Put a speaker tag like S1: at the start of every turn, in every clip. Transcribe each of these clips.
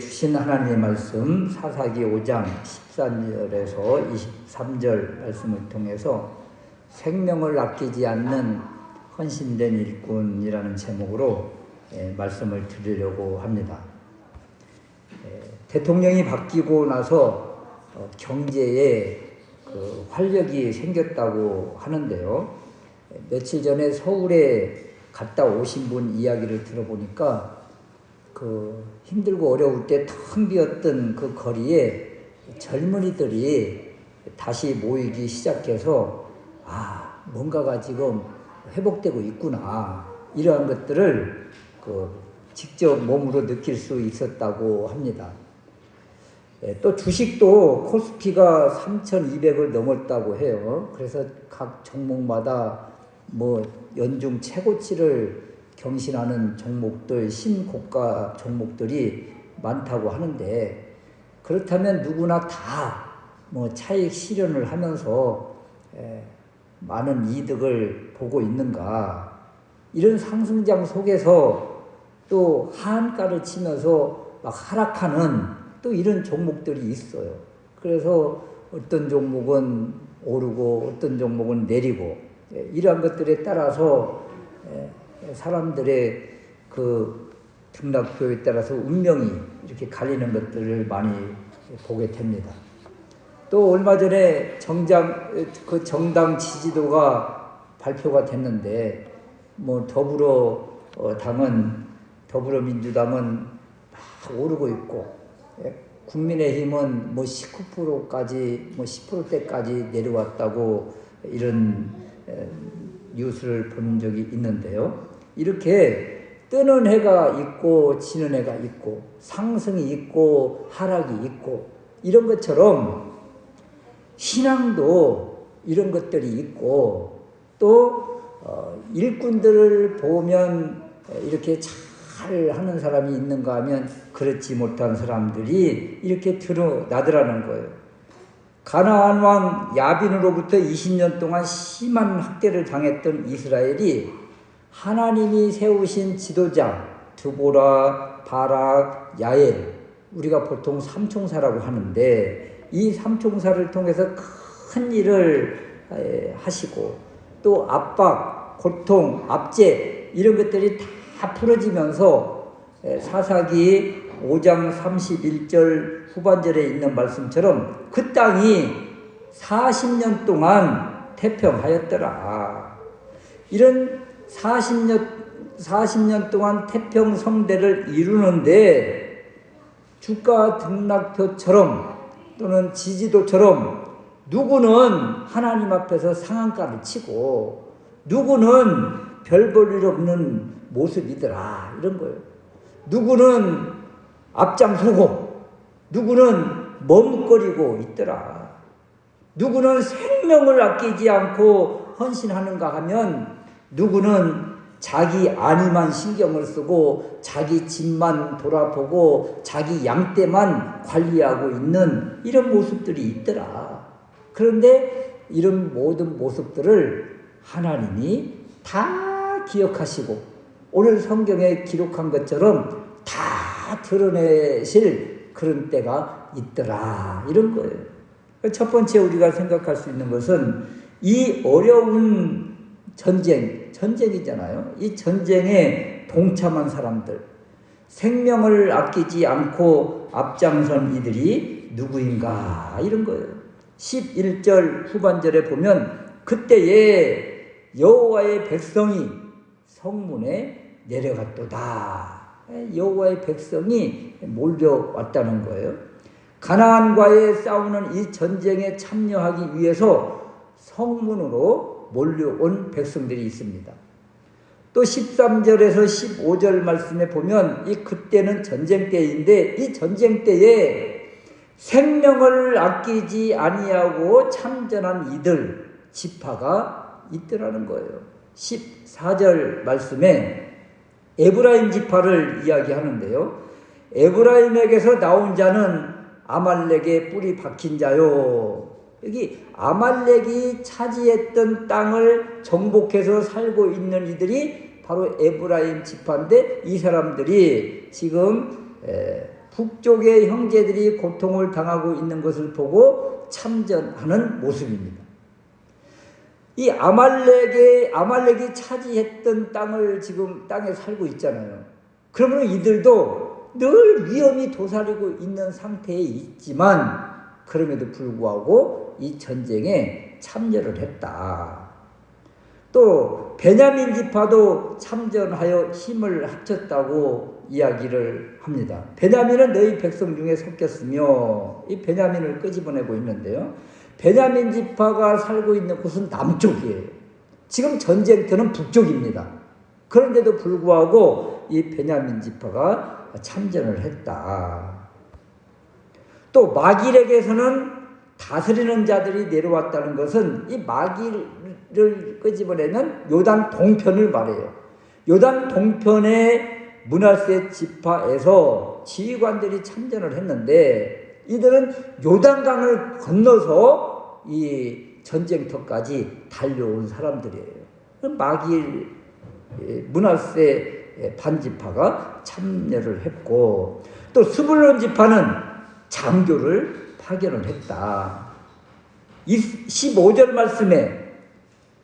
S1: 주신 하나님의 말씀 사사기 5장 14절에서 23절 말씀을 통해서 생명을 아끼지 않는 헌신된 일꾼이라는 제목으로 말씀을 드리려고 합니다. 대통령이 바뀌고 나서 경제에 활력이 생겼다고 하는데요. 며칠 전에 서울에 갔다 오신 분 이야기를 들어보니까 힘들고 어려울 때 텅 비었던 그 거리에 젊은이들이 다시 모이기 시작해서 뭔가가 지금 회복되고 있구나, 이러한 것들을 직접 몸으로 느낄 수 있었다고 합니다. 또 주식도 코스피가 3,200을 넘었다고 해요. 그래서 각 종목마다 연중 최고치를 경신하는 종목들, 신고가 종목들이 많다고 하는데, 그렇다면 누구나 다 차익 실현을 하면서 많은 이득을 보고 있는가? 이런 상승장 속에서 또 하한가를 치면서 막 하락하는 또 이런 종목들이 있어요. 그래서 어떤 종목은 오르고 어떤 종목은 내리고, 이러한 것들에 따라서 사람들의 등락표에 따라서 운명이 이렇게 갈리는 것들을 많이 보게 됩니다. 또 얼마 전에 정당 지지도가 발표가 됐는데, 더불어민주당은 막 오르고 있고, 국민의힘은 19%까지, 10%대까지 내려왔다고 이런 뉴스를 본 적이 있는데요. 이렇게 뜨는 해가 있고 지는 해가 있고 상승이 있고 하락이 있고, 이런 것처럼 신앙도 이런 것들이 있고, 또 일꾼들을 보면 이렇게 잘 하는 사람이 있는가 하면 그렇지 못한 사람들이 이렇게 드러나더라는 거예요. 가나안 왕 야빈으로부터 20년 동안 심한 학대를 당했던 이스라엘이 하나님이 세우신 지도자 드보라, 바락, 야엘, 우리가 보통 삼총사라고 하는데, 이 삼총사를 통해서 큰 일을 하시고, 또 압박, 고통, 압제, 이런 것들이 다 풀어지면서 사사기 5장 31절 후반절에 있는 말씀처럼 그 땅이 40년 동안 태평하였더라. 이런 40년 동안 태평성대를 이루는데 주가 등락표처럼 또는 지지도처럼 누구는 하나님 앞에서 상한가를 치고 누구는 별 볼 일 없는 모습이더라, 이런 거예요. 누구는 앞장서고 누구는 머뭇거리고 있더라. 누구는 생명을 아끼지 않고 헌신하는가 하면 누구는 자기 안위만 신경을 쓰고 자기 집만 돌아보고 자기 양떼만 관리하고 있는 이런 모습들이 있더라. 그런데 이런 모든 모습들을 하나님이 다 기억하시고 오늘 성경에 기록한 것처럼 다 드러내실 그런 때가 있더라, 이런 거예요. 첫 번째 우리가 생각할 수 있는 것은 이 어려운 전쟁이잖아요. 이 전쟁에 동참한 사람들, 생명을 아끼지 않고 앞장선 이들이 누구인가, 이런 거예요. 11절 후반절에 보면 그때에 여호와의 백성이 성문에 내려갔도다. 여호와의 백성이 몰려왔다는 거예요. 가나안과의 싸우는 이 전쟁에 참여하기 위해서 성문으로 몰려온 백성들이 있습니다. 또 13절에서 15절 말씀에 보면 그때는 전쟁 때인데, 이 전쟁 때에 생명을 아끼지 아니하고 참전한 이들 지파가 있더라는 거예요. 14절 말씀에 에브라임 지파를 이야기하는데요. 에브라임에게서 나온 자는 아말렉의 뿌리 박힌 자요. 여기 아말렉이 차지했던 땅을 정복해서 살고 있는 이들이 바로 에브라임 지파인데, 이 사람들이 지금 북쪽의 형제들이 고통을 당하고 있는 것을 보고 참전하는 모습입니다. 이 아말렉이 차지했던 땅을 지금 땅에 살고 있잖아요. 그러면 이들도 늘 위험이 도사리고 있는 상태에 있지만 그럼에도 불구하고 이 전쟁에 참여를 했다. 또 베냐민 지파도 참전하여 힘을 합쳤다고 이야기를 합니다. 베냐민은 너희 백성 중에 섞였으며 이 베냐민을 끄집어내고 있는데요. 베냐민 지파가 살고 있는 곳은 남쪽이에요. 지금 전쟁터는 북쪽입니다. 그런데도 불구하고 이 베냐민 지파가 참전을 했다. 또 마길에게서는 다스리는 자들이 내려왔다는 것은 이 마길을 끄집어내면 요단 동편을 말해요. 요단 동편의 므낫세 지파에서 지휘관들이 참전을 했는데 이들은 요단강을 건너서 이 전쟁터까지 달려온 사람들이에요. 마길 므낫세 반지파가 참여를 했고 또 스불론 지파는 장교를 파견을 했다. 15절 말씀에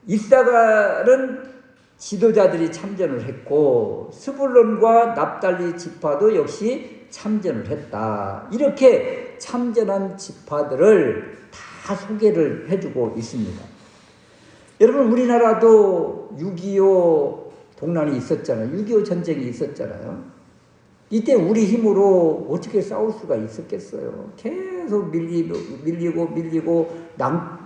S1: 이사갈은 지도자들이 참전을 했고 스불론과 납달리 지파도 역시 참전을 했다. 이렇게 참전한 지파들을 다 소개를 해주고 있습니다. 여러분 우리나라도 6.25 동란이 있었잖아요. 6.25 전쟁이 있었잖아요. 이때 우리 힘으로 어떻게 싸울 수가 있었겠어요. 계속 밀리고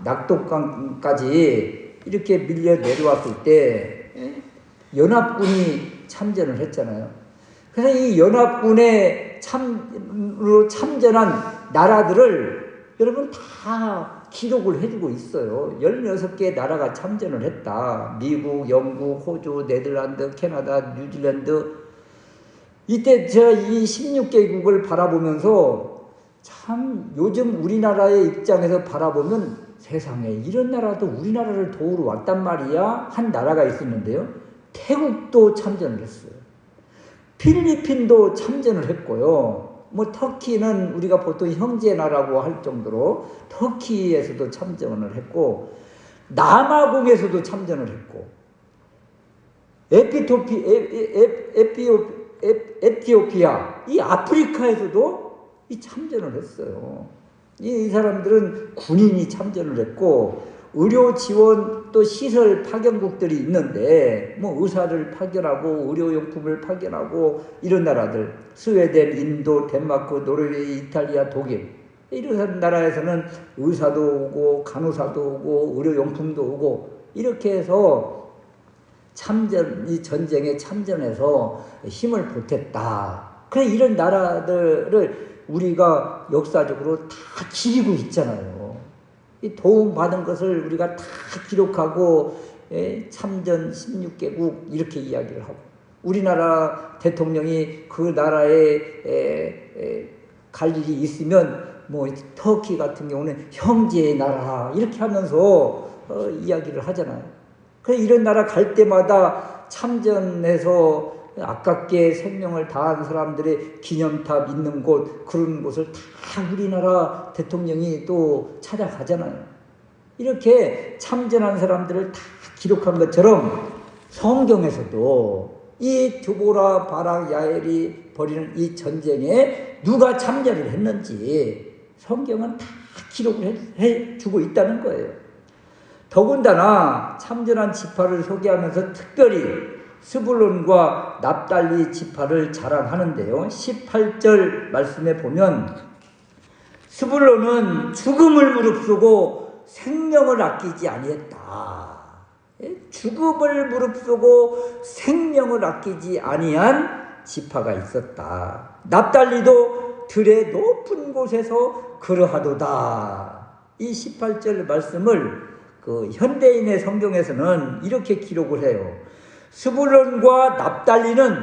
S1: 낙동강까지 이렇게 밀려 내려왔을 때 연합군이 참전을 했잖아요. 그래서 이 연합군에 참전한 나라들을 여러분 다 기록을 해주고 있어요. 16개 나라가 참전을 했다. 미국, 영국, 호주, 네덜란드, 캐나다, 뉴질랜드. 이때 제가 이 16개국을 바라보면서 참 요즘 우리나라의 입장에서 바라보면 세상에 이런 나라도 우리나라를 도우러 왔단 말이야 한 나라가 있었는데요. 태국도 참전을 했어요. 필리핀도 참전을 했고요. 뭐 터키는 우리가 보통 형제 나라고 할 정도로 터키에서도 참전을 했고 남아공에서도 참전을 했고 에티오피아 이 아프리카에서도 이 참전을 했어요. 이 사람들은 군인이 참전을 했고 의료 지원 또 시설 파견국들이 있는데 뭐 의사를 파견하고 의료용품을 파견하고 이런 나라들 스웨덴, 인도, 덴마크, 노르웨이, 이탈리아, 독일 이런 나라에서는 의사도 오고 간호사도 오고 의료용품도 오고 이렇게 해서 이 전쟁에 참전해서 힘을 보탰다. 그래 이런 나라들을 우리가 역사적으로 다 기리고 있잖아요. 이 도움 받은 것을 우리가 다 기록하고 참전 16개국 이렇게 이야기를 하고 우리나라 대통령이 그 나라에 갈 일이 있으면 뭐 터키 같은 경우는 형제의 나라 이렇게 하면서 이야기를 하잖아요. 그래서 이런 나라 갈 때마다 참전해서 아깝게 생명을 다한 사람들의 기념탑 있는 곳 그런 곳을 다 우리나라 대통령이 또 찾아가잖아요. 이렇게 참전한 사람들을 다 기록한 것처럼 성경에서도 이 드보라, 바락, 야엘이 벌이는 이 전쟁에 누가 참전을 했는지 성경은 다 기록을 해주고 있다는 거예요. 더군다나 참전한 지파를 소개하면서 특별히 스불론과 납달리 지파를 자랑하는데요. 18절 말씀에 보면 스불론은 죽음을 무릅쓰고 생명을 아끼지 아니했다. 죽음을 무릅쓰고 생명을 아끼지 아니한 지파가 있었다. 납달리도 들의 높은 곳에서 그러하도다. 이 18절 말씀을 그 현대인의 성경에서는 이렇게 기록을 해요. 스불론과 납달리는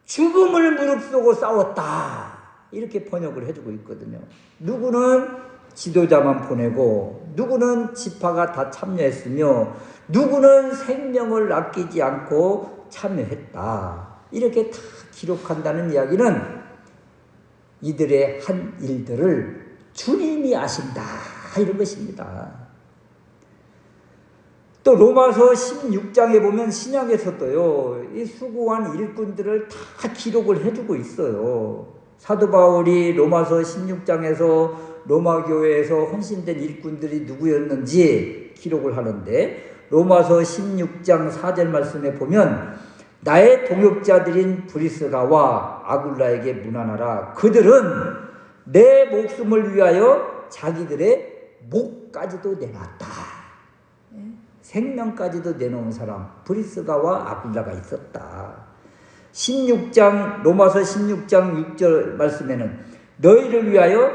S1: 죽음을 무릅쓰고 싸웠다. 이렇게 번역을 해주고 있거든요. 누구는 지도자만 보내고 누구는 지파가 다 참여했으며 누구는 생명을 아끼지 않고 참여했다. 이렇게 다 기록한다는 이야기는 이들의 한 일들을 주님이 아신다, 이런 것입니다. 또 로마서 16장에 보면 신약에서도요, 이 수고한 일꾼들을 다 기록을 해주고 있어요. 사도 바울이 로마서 16장에서 로마 교회에서 헌신된 일꾼들이 누구였는지 기록을 하는데, 로마서 16장 4절 말씀에 보면 나의 동역자들인 브리스가와 아굴라에게 문안하라. 그들은 내 목숨을 위하여 자기들의 목까지도 내놨다. 생명까지도 내놓은 사람, 브리스가와 아굴라가 있었다. 16장, 로마서 16장 6절 말씀에는 너희를 위하여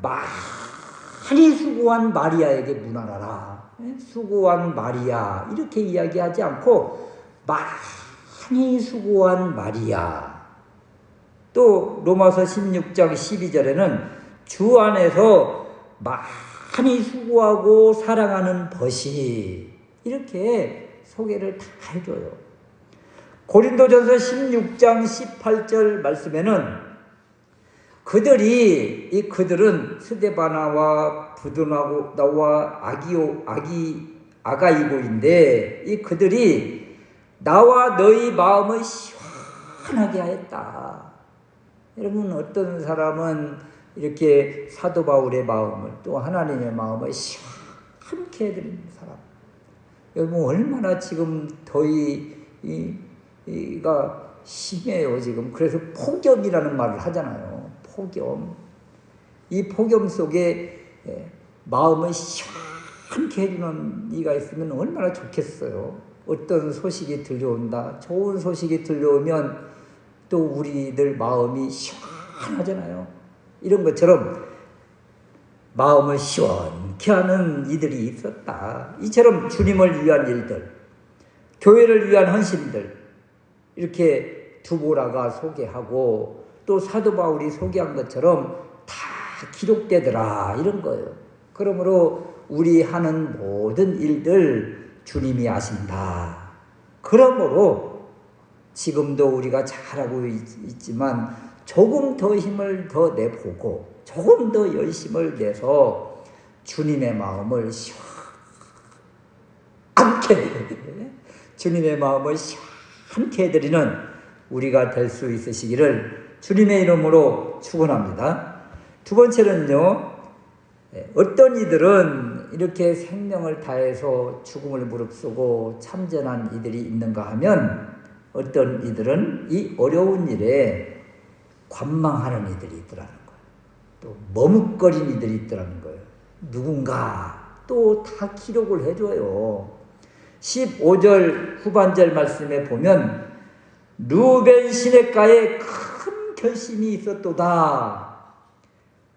S1: 많이 수고한 마리아에게 문안하라. 수고한 마리아, 이렇게 이야기하지 않고 많이 수고한 마리아. 또 로마서 16장 12절에는 주 안에서 많이 수고하고 사랑하는 벗이, 이렇게 소개를 다 해줘요. 고린도전서 16장 18절 말씀에는 그들은 스데바나와 부도나와 아가이고인데, 이 그들이 나와 너희 마음을 시원하게 하였다. 여러분, 어떤 사람은 이렇게 사도 바울의 마음을, 또 하나님의 마음을 시원하게 해드리는 사람. 여러분, 얼마나 지금 더위가 심해요, 지금. 그래서 폭염이라는 말을 하잖아요. 폭염. 이 폭염 속에 마음을 시원하게 해주는 이가 있으면 얼마나 좋겠어요. 어떤 소식이 들려온다, 좋은 소식이 들려오면 또 우리들 마음이 시원하잖아요. 이런 것처럼 마음을 시원케 하는 이들이 있었다. 이처럼 주님을 위한 일들, 교회를 위한 헌신들, 이렇게 두보라가 소개하고 또 사도 바울이 소개한 것처럼 다 기록되더라, 이런 거예요. 그러므로 우리 하는 모든 일들 주님이 아신다. 그러므로 지금도 우리가 잘하고 있지만 조금 더 힘을 더 내보고 조금 더 열심을 내서 주님의 마음을 시원케 해드리는 우리가 될 수 있으시기를 주님의 이름으로 축원합니다. 두 번째는요, 어떤 이들은 이렇게 생명을 다해서 죽음을 무릅쓰고 참전한 이들이 있는가 하면, 어떤 이들은 이 어려운 일에 관망하는 이들이 있더라는 거예요. 또 머뭇거린 이들이 있더라는 거예요. 누군가 또 다 기록을 해줘요. 15절 후반절 말씀에 보면 루벤 시냇가에 큰 결심이 있었도다.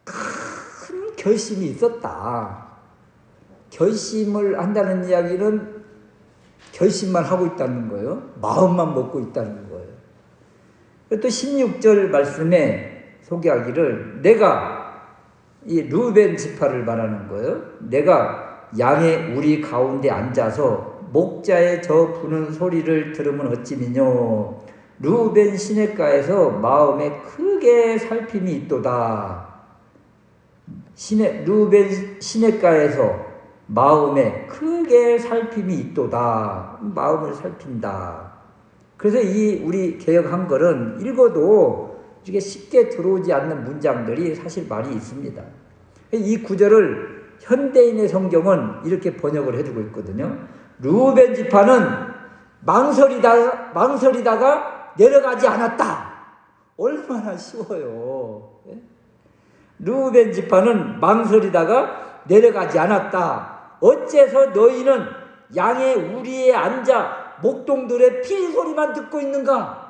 S1: 큰 결심이 있었다. 결심을 한다는 이야기는 결심만 하고 있다는 거예요. 마음만 먹고 있다는 거예요. 또 16절 말씀에 소개하기를, 내가, 이 루벤 지파를 말하는 거예요. 내가 양의 우리 가운데 앉아서 목자의 저 부는 소리를 들으면 어찌미뇨. 루벤 시냇가에서 마음에 크게 살핌이 있도다. 루벤 시냇가에서 마음에 크게 살핌이 있도다. 마음을 살핀다. 그래서 이 우리 개역 한글은 읽어도 이게 쉽게 들어오지 않는 문장들이 사실 많이 있습니다. 이 구절을 현대인의 성경은 이렇게 번역을 해주고 있거든요. 루벤 지파는 망설이다가 내려가지 않았다. 얼마나 쉬워요. 루벤 지파는 망설이다가 내려가지 않았다. 어째서 너희는 양의 우리에 앉아 목동들의 피리 소리만 듣고 있는가?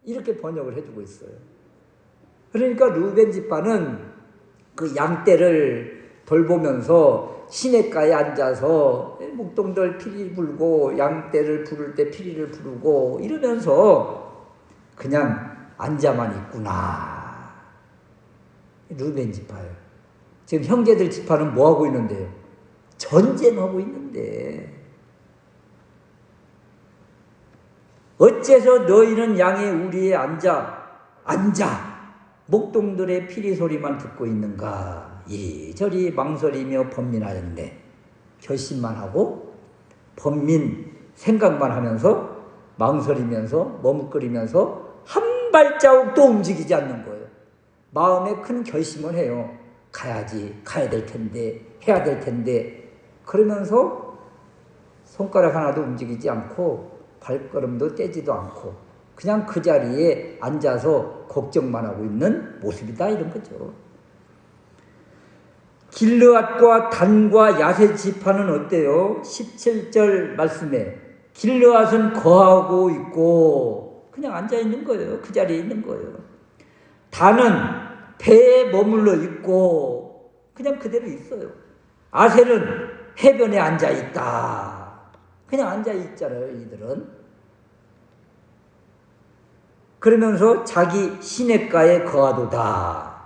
S1: 이렇게 번역을 해주고 있어요. 그러니까 루벤 지파는 그 양떼를 돌보면서 시냇가에 앉아서 목동들 피리 불고 양떼를 부를 때 피리를 부르고 이러면서 그냥 앉아만 있구나. 루벤 지파예요. 지금 형제들 지파는 뭐하고 있는데요? 전쟁하고 있는데. 어째서 너희는 양의 우리에 앉아 목동들의 피리 소리만 듣고 있는가? 이리저리 망설이며 번민하였네. 결심만 하고 번민 생각만 하면서 망설이면서 머뭇거리면서 한 발자국도 움직이지 않는 거예요. 마음에 큰 결심을 해요. 가야지, 가야 될 텐데, 해야 될 텐데. 그러면서 손가락 하나도 움직이지 않고 발걸음도 떼지도 않고 그냥 그 자리에 앉아서 걱정만 하고 있는 모습이다, 이런 거죠. 길르앗과 단과 야세 지파는 어때요? 17절 말씀에 길르앗은 거하고 있고 그냥 앉아 있는 거예요. 그 자리에 있는 거예요. 단은 배에 머물러 있고 그냥 그대로 있어요. 아셀은 해변에 앉아 있다. 그냥 앉아 있잖아요, 이들은. 그러면서 자기 시냇가에 거하도다.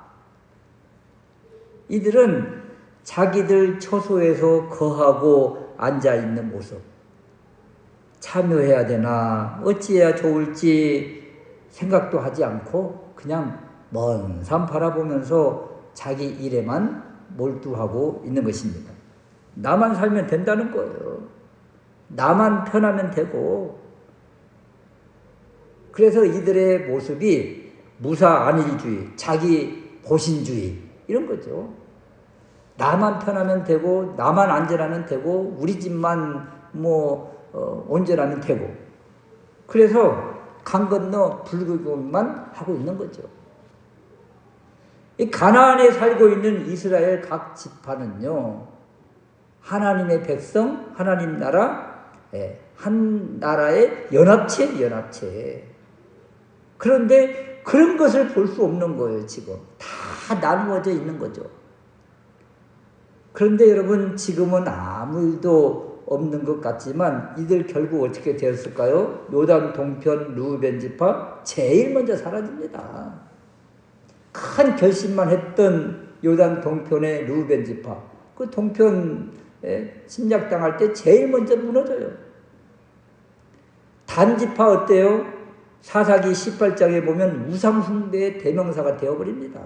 S1: 이들은 자기들 처소에서 거하고 앉아 있는 모습. 참여해야 되나, 어찌해야 좋을지 생각도 하지 않고 그냥 먼 산 바라보면서 자기 일에만 몰두하고 있는 것입니다. 나만 살면 된다는 거예요. 나만 편하면 되고. 그래서 이들의 모습이 무사 안일주의, 자기 보신주의 이런 거죠. 나만 편하면 되고 나만 안전하면 되고 우리 집만 온전하면 되고. 그래서 강 건너 불구경만 하고 있는 거죠. 이 가나안에 살고 있는 이스라엘 각 지파는요, 하나님의 백성, 하나님 나라, 한 나라의 연합체. 그런데 그런 것을 볼 수 없는 거예요, 지금. 다 나누어져 있는 거죠. 그런데 여러분, 지금은 아무 일도 없는 것 같지만 이들 결국 어떻게 되었을까요? 요단 동편 루벤 지파 제일 먼저 사라집니다. 큰 결심만 했던 요단 동편의 루벤 지파, 그 동편에 침략당할 때 제일 먼저 무너져요. 단 지파 어때요? 사사기 18장에 보면 우상숭배의 대명사가 되어버립니다.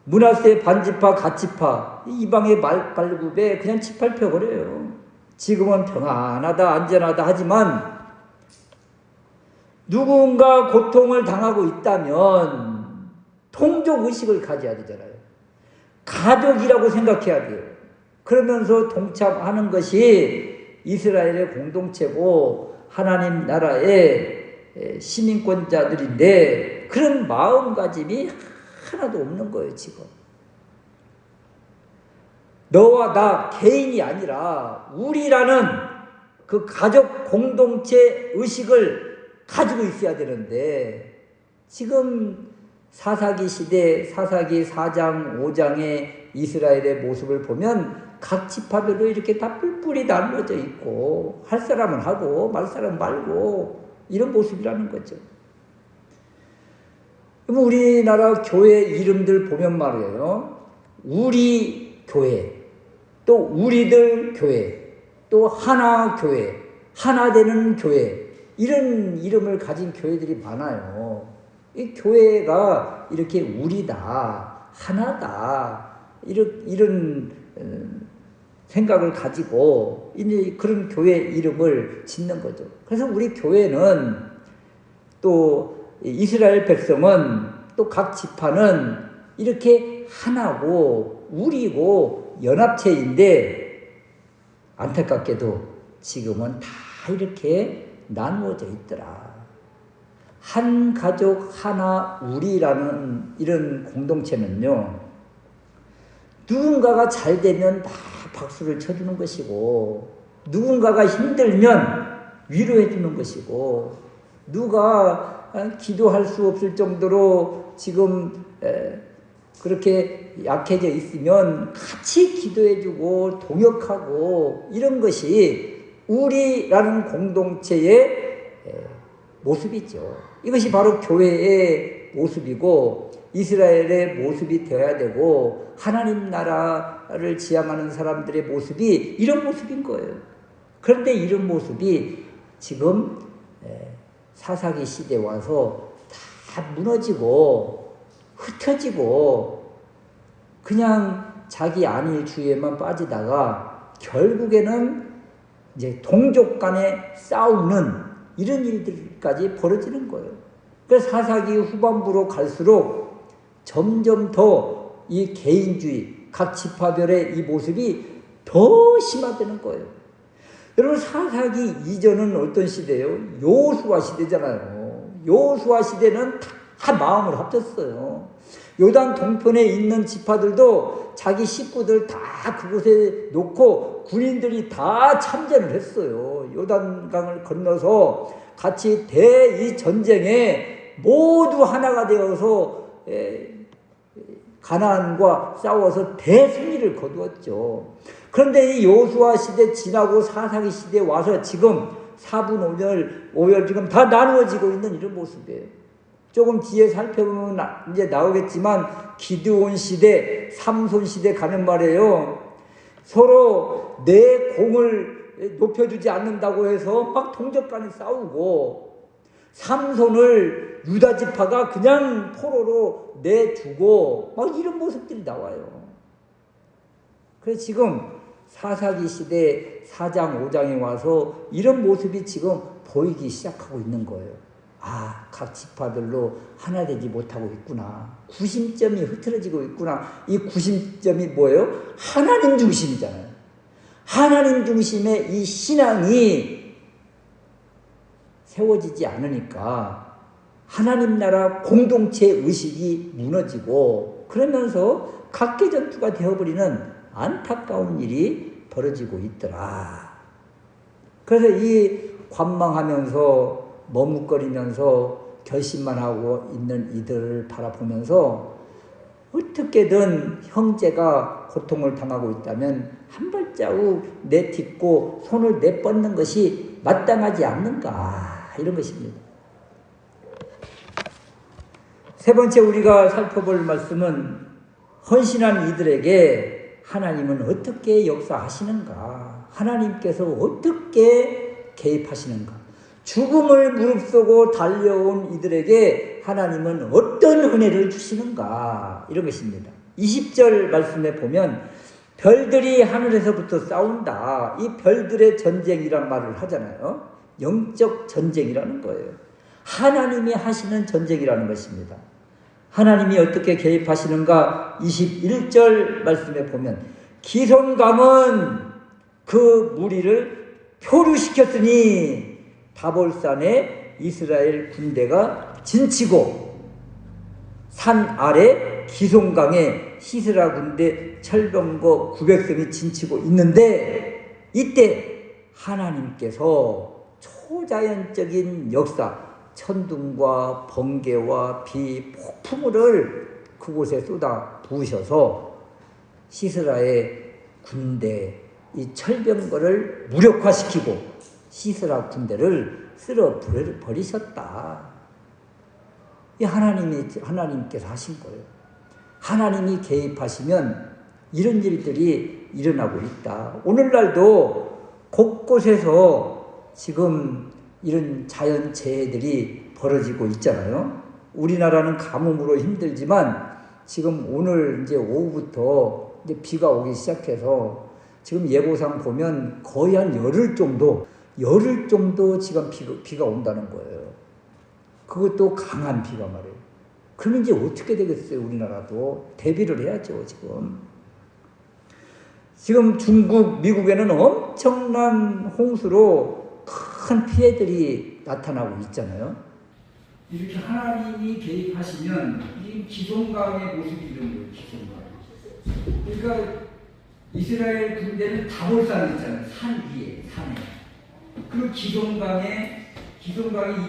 S1: 므낫세 반지파 갓지파 이방의 발굽에 그냥 짓밟혀버려요. 지금은 평안하다 안전하다 하지만 누군가 고통을 당하고 있다면 통족의식을 가져야 되잖아요. 가족이라고 생각해야 돼요. 그러면서 동참하는 것이 이스라엘의 공동체고 하나님 나라의 시민권자들인데 그런 마음가짐이 하나도 없는 거예요, 지금. 너와 나 개인이 아니라 우리라는 그 가족 공동체 의식을 가지고 있어야 되는데 지금 사사기 시대 사사기 4장 5장의 이스라엘의 모습을 보면 각 지파별로 이렇게 다 뿔뿔이 나누어져 있고 할 사람은 하고 말 사람은 말고 이런 모습이라는 거죠. 그럼 우리나라 교회 이름들 보면 말이에요. 우리 교회, 또 우리들 교회, 또 하나 교회, 하나 되는 교회 이런 이름을 가진 교회들이 많아요. 이 교회가 이렇게 우리다, 하나다 이런 생각을 가지고 이제 그런 교회 이름을 짓는 거죠. 그래서 우리 교회는 또 이스라엘 백성은 또 각 지파는 이렇게 하나고 우리고 연합체인데 안타깝게도 지금은 다 이렇게 나누어져 있더라. 한 가족 하나 우리라는 이런 공동체는요, 누군가가 잘 되면 다 박수를 쳐주는 것이고 누군가가 힘들면 위로해 주는 것이고 누가 기도할 수 없을 정도로 지금 그렇게 약해져 있으면 같이 기도해 주고 동역하고 이런 것이 우리라는 공동체의 모습이죠. 이것이 바로 교회의 모습이고 이스라엘의 모습이 되어야 되고 하나님 나라를 지향하는 사람들의 모습이 이런 모습인 거예요. 그런데 이런 모습이 지금 사사기 시대에 와서 다 다 무너지고 흩어지고 그냥 자기 안위 주의에만 빠지다가 결국에는 이제 동족 간에 싸우는 이런 일들까지 벌어지는 거예요. 그래서 사사기 후반부로 갈수록 점점 더 이 개인주의, 각 지파별의 이 모습이 더 심화되는 거예요. 여러분, 사사기 이전은 어떤 시대예요? 여호수아 시대잖아요. 여호수아 시대는 다 마음을 합쳤어요. 요단 동편에 있는 지파들도 자기 식구들 다 그곳에 놓고 군인들이 다 참전을 했어요. 요단강을 건너서 같이 이 전쟁에 모두 하나가 되어서 가나안과 싸워서 대승리를 거두었죠. 그런데 이 여호수아 시대 지나고 사사기 시대에 와서 지금 4분 5열 지금 다 나누어지고 있는 이런 모습이에요. 조금 뒤에 살펴보면 이제 나오겠지만 기드온 시대, 삼손 시대 가는 말이에요. 서로 내 공을 높여주지 않는다고 해서 막 동족 간에 싸우고, 삼손을 유다 지파가 그냥 포로로 내주고 막 이런 모습들이 나와요. 그래서 지금 사사기 시대 4장 5장에 와서 이런 모습이 지금 보이기 시작하고 있는 거예요. 아, 각 지파들로 하나 되지 못하고 있구나. 구심점이 흐트러지고 있구나. 이 구심점이 뭐예요? 하나님 중심이잖아요. 하나님 중심의 이 신앙이 세워지지 않으니까 하나님 나라 공동체 의식이 무너지고, 그러면서 각계 전투가 되어버리는 안타까운 일이 벌어지고 있더라. 그래서 이 관망하면서 머뭇거리면서 결심만 하고 있는 이들을 바라보면서 어떻게든 형제가 고통을 당하고 있다면 한 발자국 내딛고 손을 내뻗는 것이 마땅하지 않는가, 이런 것입니다. 세 번째 우리가 살펴볼 말씀은 헌신한 이들에게 하나님은 어떻게 역사하시는가, 하나님께서 어떻게 개입하시는가, 죽음을 무릅쓰고 달려온 이들에게 하나님은 어떤 은혜를 주시는가, 이런 것입니다. 20절 말씀에 보면 별들이 하늘에서부터 싸운다. 이 별들의 전쟁이란 말을 하잖아요. 영적 전쟁이라는 거예요. 하나님이 하시는 전쟁이라는 것입니다. 하나님이 어떻게 개입하시는가? 21절 말씀에 보면 기손강은 그 무리를 표류시켰으니 다볼산에 이스라엘 군대가 진치고 산 아래 기손강에 시스라 군대 철병거 900성이 진치고 있는데, 이때 하나님께서 초자연적인 역사, 천둥과 번개와 비, 폭풍을 그곳에 쏟아 부으셔서 시스라의 군대, 이 철병거를 무력화시키고 시스라 군대를 쓸어 버리셨다. 이 하나님께서 하신 거예요. 하나님이 개입하시면 이런 일들이 일어나고 있다. 오늘날도 곳곳에서 지금 이런 자연재해들이 벌어지고 있잖아요. 우리나라는 가뭄으로 힘들지만 지금 오늘 이제 오후부터 이제 비가 오기 시작해서 지금 예보상 보면 거의 한 열흘 정도 지금 비가 온다는 거예요. 그것도 강한 비가 말이에요. 그러면 이제 어떻게 되겠어요? 우리나라도 대비를 해야죠. 지금 중국, 미국에는 엄청난 홍수로 큰 피해들이 나타나고 있잖아요. 이렇게 하나님이 개입하시면 이 기손강의 모습이 이런 거예요. 기손강. 그러니까 이스라엘 군대는 다볼산 있잖아요. 산 위에, 산에. 그리고 기손강이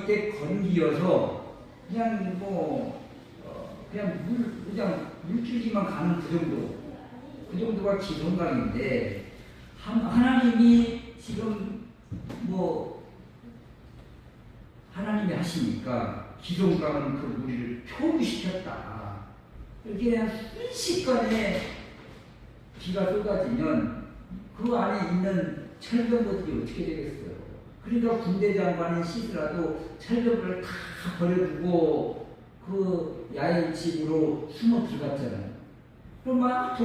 S1: 이때 건기여서 그냥 그냥 물줄기만 가는 그 정도가 기손강인데, 하나님이 지금 하나님이 하시니까 기손강은 그 무리를 표류시켰다. 이렇게 그냥 순식간에 비가 쏟아지면 그 안에 있는 철병거들이 어떻게 되겠어요? 그러니까 군대 장관인 시스라도 철병거를 다 버려두고 그 야외 집으로 숨어 들어갔잖아요. 그럼 막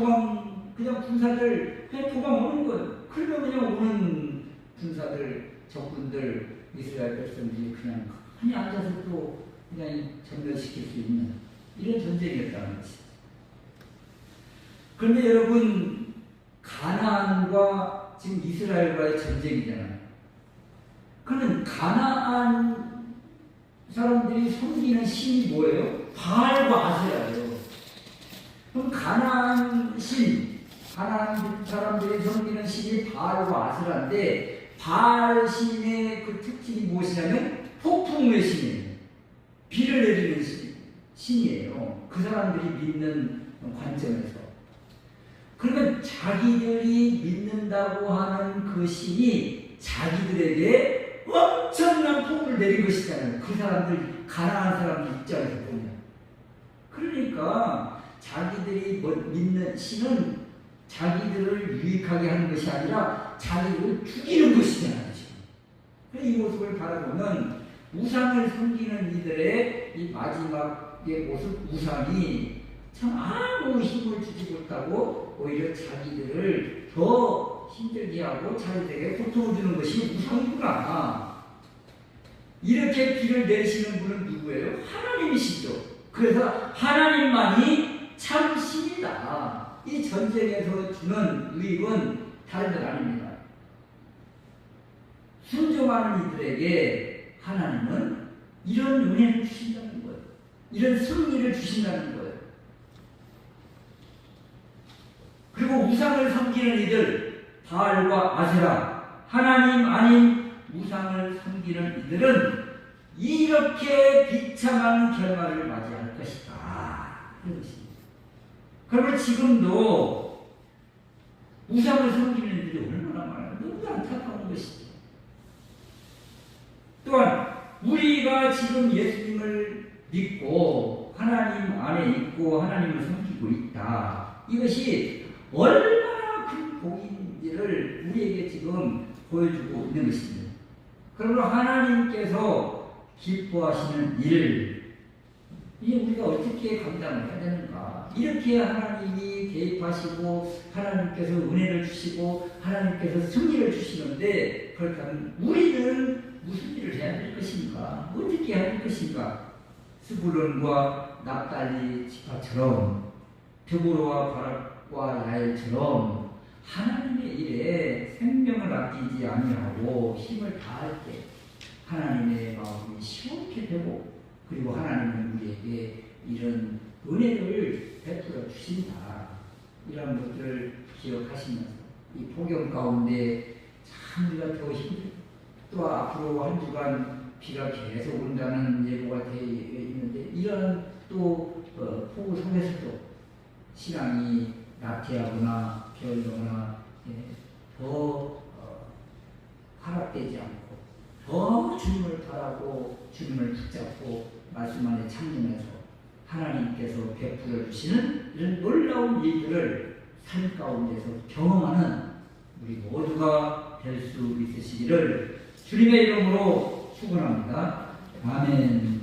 S1: 그냥 군사들 그냥 도망 오는 거예요. 그러면 그냥 오는 군사들, 적군들, 이스라엘 백성들이 그냥 앉아서 또 그냥 전멸시킬 수 있는 이런 전쟁이었다는 것이. 그런데 여러분, 가나안과 지금 이스라엘과의 전쟁이잖아요. 그러면 가나안 사람들이 섬기는 신이 뭐예요? 바알과 아세라예요. 그럼 가나안 사람들이 섬기는 신이 바알과 아세라인데, 바알 신의 그 특징이 무엇이냐면 폭풍의 신이에요. 비를 내리는 신이에요. 그 사람들이 믿는 관점에서. 그러면 자기들이 믿는다고 하는 그 신이 자기들에게 엄청난 폭우를 내린 것이잖아요. 그 사람들, 가난한 사람들 입장에서 보면. 그러니까 자기들이 믿는 신은 자기들을 유익하게 하는 것이 아니라 자기들을 죽이는 것이잖아요. 지금. 이 모습을 바라보면 우상을 섬기는 이들의 이 마지막의 모습, 우상이 참 아무 힘을 주지 못하고 오히려 자기들을 더 힘들게 하고 자기들에게 고통을 주는 것이 우상이구나. 이렇게 비를 내리시는 분은 누구예요? 하나님이시죠. 그래서 하나님만이 참 신이다. 이 전쟁에서 주는 유익은 다른 것 아닙니다. 순종하는 이들에게 하나님은 이런 은혜를 주신다는 거예요. 이런 승리를 주신다는 거예요. 그리고 우상을 섬기는 이들, 바알과 아세라, 하나님 아닌 우상을 섬기는 이들은 이렇게 비참한 결말을 맞이할 것이다. 이런 것입니다. 그러면 지금도 우상을 섬기는 이들이 얼마나 많아요. 너무 안타까운 것이죠. 또한 우리가 지금 예수님을 믿고 하나님 안에 있고 하나님을 섬기고 있다. 이것이 얼마나 큰 복인지를 우리에게 지금 보여주고 있는 것입니다. 그러므로 하나님께서 기뻐하시는 일을 이게 우리가 어떻게 감당을 해야 되는가? 이렇게 하나님이 개입하시고 하나님께서 은혜를 주시고 하나님께서 승리를 주시는데, 그렇다면 우리는 무슨 일을 해야 될 것인가? 어떻게 해야 될 것인가? 스불론과 납달리 지파처럼, 드보로와 바락과 야엘처럼 하나님의 일에 생명을 아끼지 아니하고 힘을 다할 때 하나님의 마음이 시원케 되고, 그리고 하나님은 우리에게 이런 은혜를 베풀어 주신다. 이런 것들을 기억하시면서 이 폭염 가운데 참 우리가 더 힘들고, 또 앞으로 한 주간 비가 계속 온다는 예보가 되어 있는데, 이런 또 폭우 속에서도 신앙이 나태하거나 게을르거나 더 하락되지 않고 더 주님을 바라고 주님을 붙잡고 말씀 안에 참으면서 하나님께서 베풀어 주시는 이런 놀라운 일들을 삶 가운데서 경험하는 우리 모두가 될 수 있으시기를 주님의 이름으로 축원합니다. 아멘.